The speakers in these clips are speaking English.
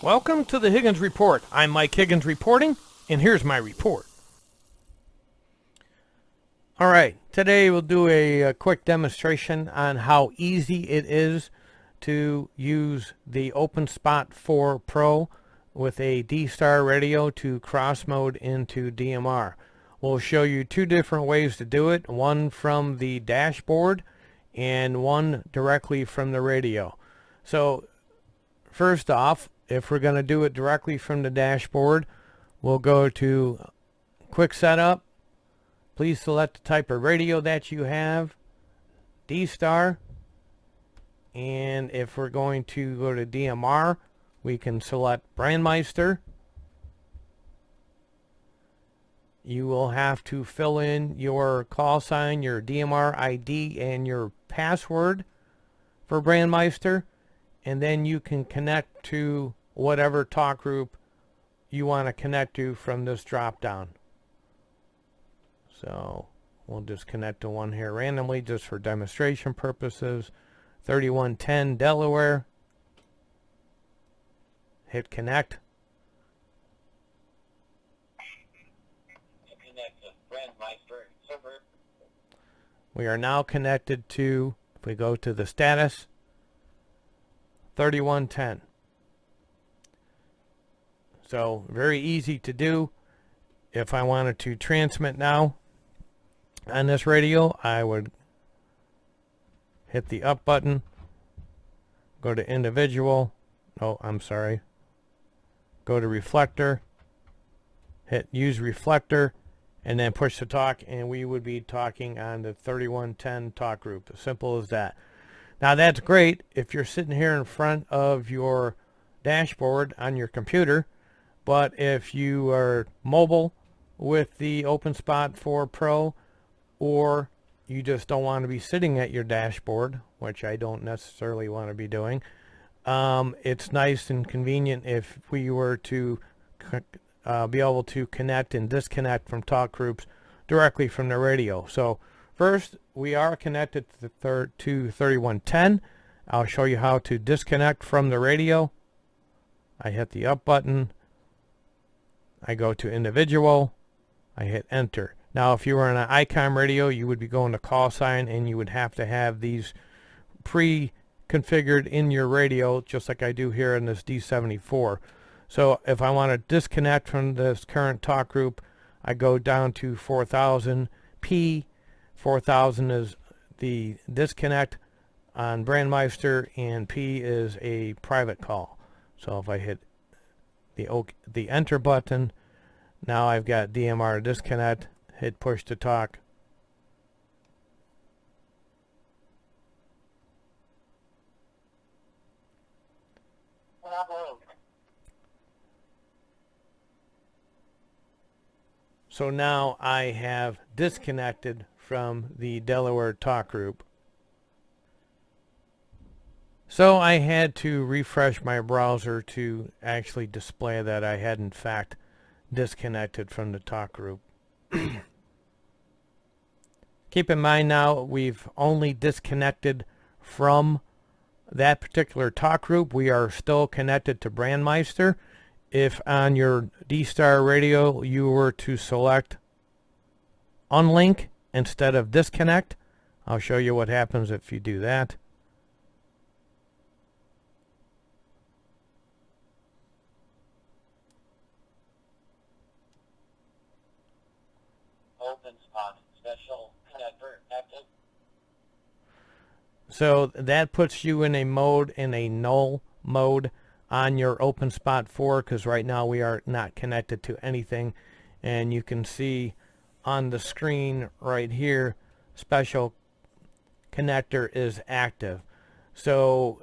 Welcome to the Higgins Report. I'm Mike Higgins reporting, and here's my report. Alright, today we'll do a quick demonstration on how easy it is to use the OpenSpot 4 Pro with a DSTAR radio to cross mode into DMR. We'll show you two different ways to do it, one from the dashboard and one directly from the radio. So first off, if we're going to do it directly from the dashboard, we'll go to Quick Setup. Please select the type of radio that you have, DSTAR, and if we're going to go to DMR, we can select Brandmeister. You will have to fill in your call sign, your DMR ID, and your password for Brandmeister, and then you can connect to whatever talk group you want to connect to from this drop down. So we'll just connect to one here randomly just for demonstration purposes. 3110 Delaware. Hit connect. Connect to Brandmeister server. We are now connected to, if we go to the status, 3110. So very easy to do. If I wanted to transmit now on this radio, I would hit the up button, go to individual, oh I'm sorry, go to reflector, hit use reflector, and then push the talk, and we would be talking on the 3110 talk group. As simple as that. Now that's great if you're sitting here in front of your dashboard on your computer, but if you are mobile with the OpenSpot 4 Pro, or you just don't want to be sitting at your dashboard, which I don't necessarily want to be doing, it's nice and convenient if we were to be able to connect and disconnect from talk groups directly from the radio. So first, we are connected to 3110. I'll show you how to disconnect from the radio. I hit the up button. I go to individual. I hit enter. Now if you were on an ICOM radio, you would be going to call sign, and you would have to have these pre-configured in your radio, just like I do here in this D74. So if I want to disconnect from this current talk group, I go down to 4000 P. 4000 is the disconnect on Brandmeister, and P is a private call. So if I hit the enter button, now I've got DMR disconnect, hit push to talk. So now I have disconnected from the Delaware talk group. So I had to refresh my browser to actually display that I had in fact disconnected from the talk group. Keep in mind now we've only disconnected from that particular talk group. We are still connected to Brandmeister. If on your DSTAR radio you were to select unlink instead of disconnect, I'll show you what happens if you do that. OpenSpot special connector active. So that puts you in a mode, in a null mode on your OpenSpot 4, because right now we are not connected to anything, and you can see on the screen right here special connector is active. So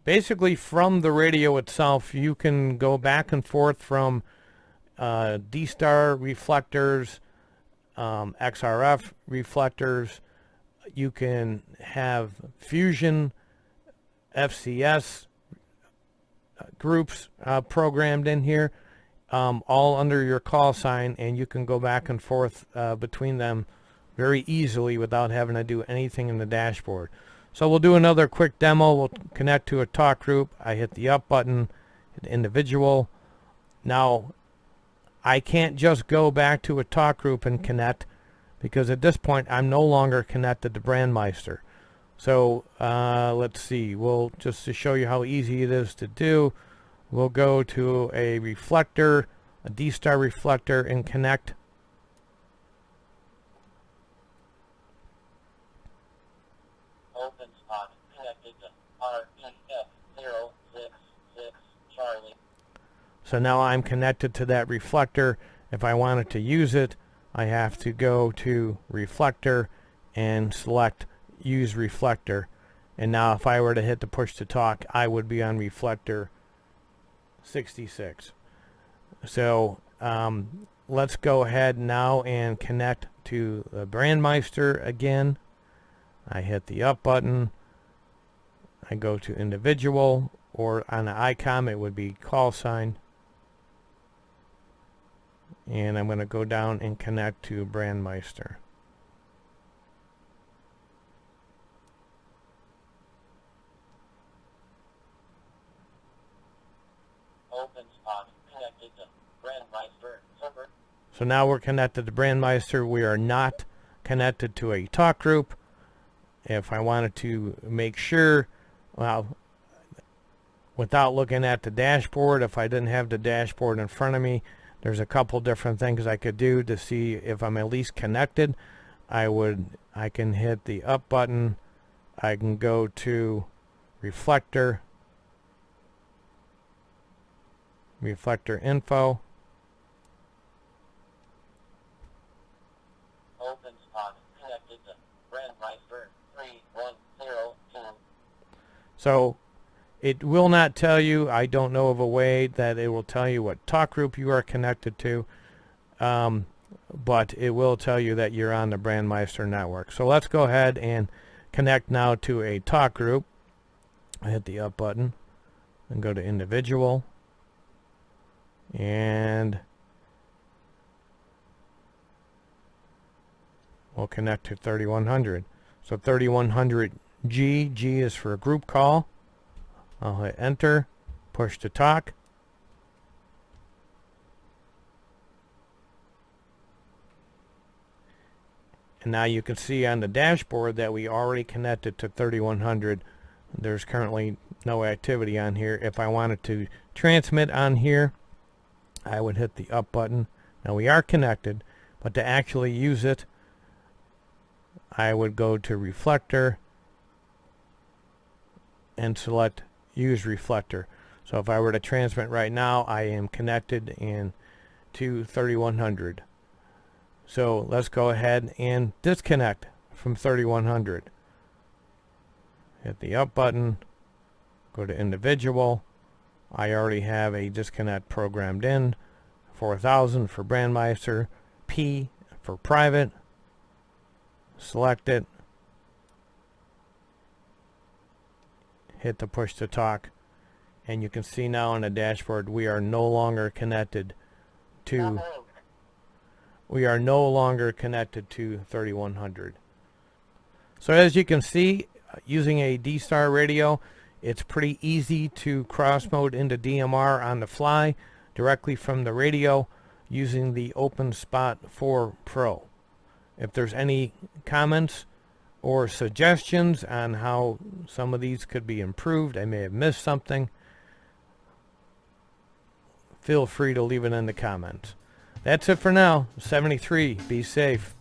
basically from the radio itself you can go back and forth from DSTAR reflectors, XRF reflectors. You can have fusion FCS groups programmed in here, all under your call sign, and you can go back and forth between them very easily without having to do anything in the dashboard. So we'll do another quick demo. We'll connect to a talk group. I hit the up button, hit individual. Now, I can't just go back to a talk group and connect, because at this point I'm no longer connected to Brandmeister. So let's see. We'll just to show you how easy it is to do, we'll go to a reflector, a DSTAR reflector, and connect. OpenSpot connected to REF066 Charlie. So now I'm connected to that reflector. If I wanted to use it, I have to go to reflector and select use reflector. And now if I were to hit the push to talk, I would be on reflector 66. So let's go ahead now and connect to the Brandmeister again. I hit the up button. I go to individual, or on the icon it would be call sign. And I'm going to go down and connect to Brandmeister. OpenSpot connected to Brandmeister server. So now we're connected to Brandmeister. We are not connected to a talk group. If I wanted to make sure, well, without looking at the dashboard, if I didn't have the dashboard in front of me, there's a couple different things I could do to see if I'm at least connected. I can hit the up button. I can go to reflector, reflector info. OpenSpot connected to Brandmeister 3102. So it will not tell you. I don't know of a way that it will tell you what talk group you are connected to, but it will tell you that you're on the Brandmeister network. So let's go ahead and connect now to a talk group. I hit the up button and go to individual, and we'll connect to 3100. So 3100G, G is for a group call. I'll hit enter, push to talk. And now you can see on the dashboard that we already connected to 3100. There's currently no activity on here. If I wanted to transmit on here, I would hit the up button. Now we are connected, but to actually use it, I would go to reflector and select use reflector. So if I were to transmit right now, I am connected to 3100. So let's go ahead and disconnect from 3100. Hit the up button, go to individual. I already have a disconnect programmed in. 4000 for Brandmeister, P for private. Select it. Hit the push to talk, and you can see now on the dashboard we are no longer connected to 3100. So as you can see, using a DSTAR radio, it's pretty easy to cross mode into DMR on the fly directly from the radio using the OpenSpot 4 Pro. If there's any comments or suggestions on how some of these could be improved, I may have missed something, feel free to leave it in the comments. That's it for now. 73. Be safe.